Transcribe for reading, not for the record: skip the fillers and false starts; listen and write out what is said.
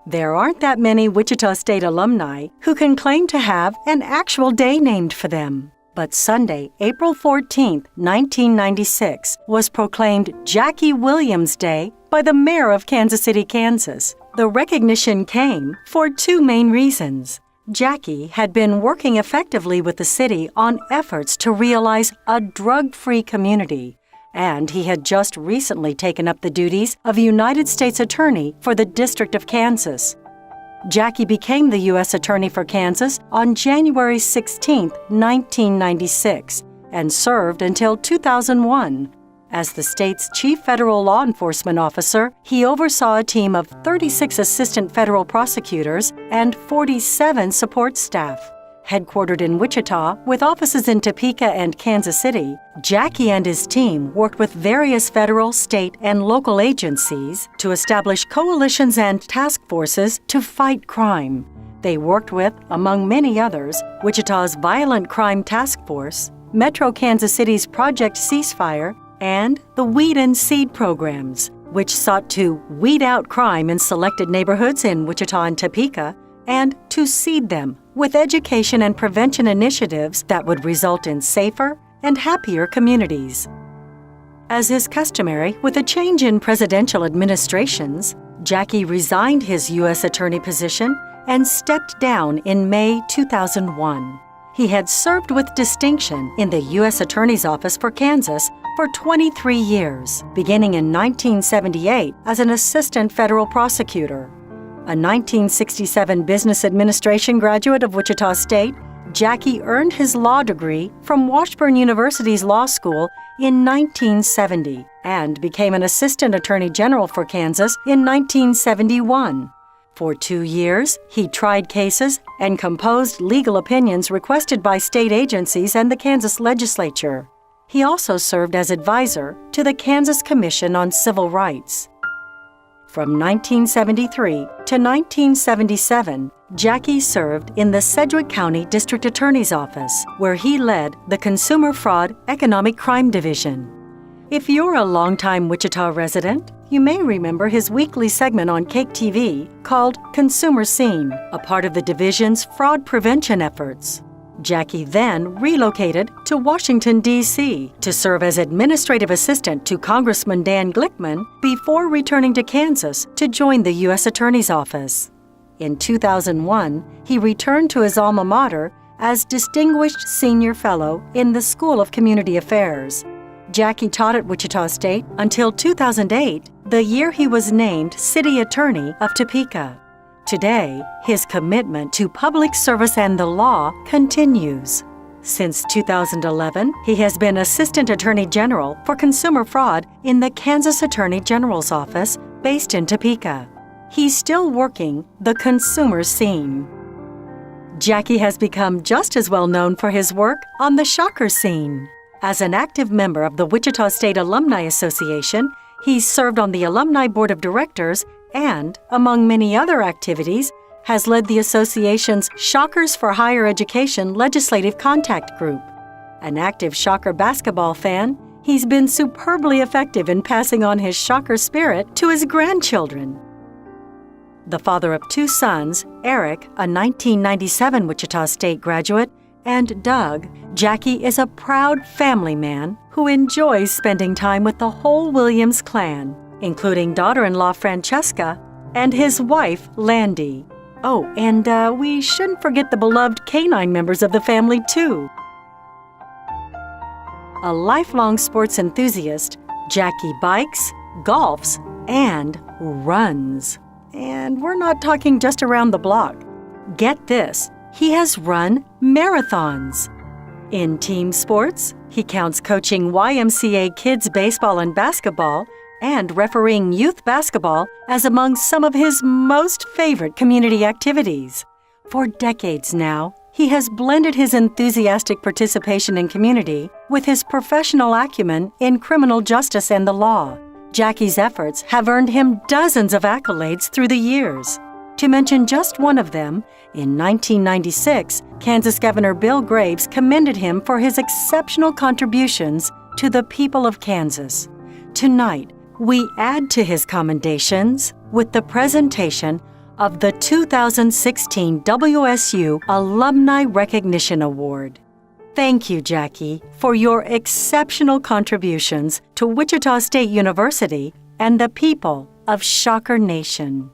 There aren't that many Wichita State alumni who can claim to have an actual day named for them. But Sunday, April 14, 1996, was proclaimed Jackie Williams Day by the mayor of Kansas City, Kansas. The recognition came for two main reasons. Jackie had been working effectively with the city on efforts to realize a drug-free community, and he had just recently taken up the duties of United States Attorney for the District of Kansas. Jackie became the U.S. Attorney for Kansas on January 16, 1996, and served until 2001. As the state's chief federal law enforcement officer, he oversaw a team of 36 assistant federal prosecutors and 47 support staff. Headquartered in Wichita, with offices in Topeka and Kansas City, Jackie and his team worked with various federal, state, and local agencies to establish coalitions and task forces to fight crime. They worked with, among many others, Wichita's Violent Crime Task Force, Metro Kansas City's Project Ceasefire, and the Weed and Seed programs, which sought to weed out crime in selected neighborhoods in Wichita and Topeka, and to seed them with education and prevention initiatives that would result in safer and happier communities. As is customary with a change in presidential administrations, Jackie resigned his U.S. Attorney position and stepped down in May 2001. He had served with distinction in the U.S. Attorney's Office for Kansas for 23 years, beginning in 1978 as an assistant federal prosecutor. A 1967 business administration graduate of Wichita State, Jackie earned his law degree from Washburn University's law school in 1970 and became an assistant attorney general for Kansas in 1971. For 2 years, he tried cases and composed legal opinions requested by state agencies and the Kansas legislature. He also served as advisor to the Kansas Commission on Civil Rights. From 1973 to 1977, Jackie served in the Sedgwick County District Attorney's Office, where he led the Consumer Fraud Economic Crime Division. If you're a longtime Wichita resident, you may remember his weekly segment on Cake TV called Consumer Scene, a part of the division's fraud prevention efforts. Jackie then relocated to Washington, D.C. to serve as administrative assistant to Congressman Dan Glickman before returning to Kansas to join the U.S. Attorney's Office. In 2001, he returned to his alma mater as Distinguished Senior Fellow in the School of Community Affairs. Jackie taught at Wichita State until 2008, the year he was named City Attorney of Topeka. Today, his commitment to public service and the law continues. Since 2011, he has been Assistant Attorney General for Consumer Fraud in the Kansas Attorney General's Office based in Topeka. He's still working the consumer scene. Jackie has become just as well known for his work on the shocker scene. As an active member of the Wichita State Alumni Association, he's served on the Alumni Board of Directors and, among many other activities, has led the association's Shockers for Higher Education Legislative Contact Group. An active Shocker basketball fan, he's been superbly effective in passing on his Shocker spirit to his grandchildren. The father of 2 sons, Eric, a 1997 Wichita State graduate, and Doug, Jackie is a proud family man who enjoys spending time with the whole Williams clan, including daughter-in-law Francesca and his wife, Landy. Oh, and we shouldn't forget the beloved canine members of the family, too. A lifelong sports enthusiast, Jackie bikes, golfs, and runs. And we're not talking just around the block. Get this, he has run marathons. In team sports, he counts coaching YMCA kids baseball and basketball and refereeing youth basketball as among some of his most favorite community activities. For decades now, he has blended his enthusiastic participation in community with his professional acumen in criminal justice and the law. Jackie's efforts have earned him dozens of accolades through the years. To mention just one of them, in 1996, Kansas Governor Bill Graves commended him for his exceptional contributions to the people of Kansas. Tonight, we add to his commendations with the presentation of the 2016 WSU Alumni Recognition Award. Thank you, Jackie, for your exceptional contributions to Wichita State University and the people of Shocker Nation.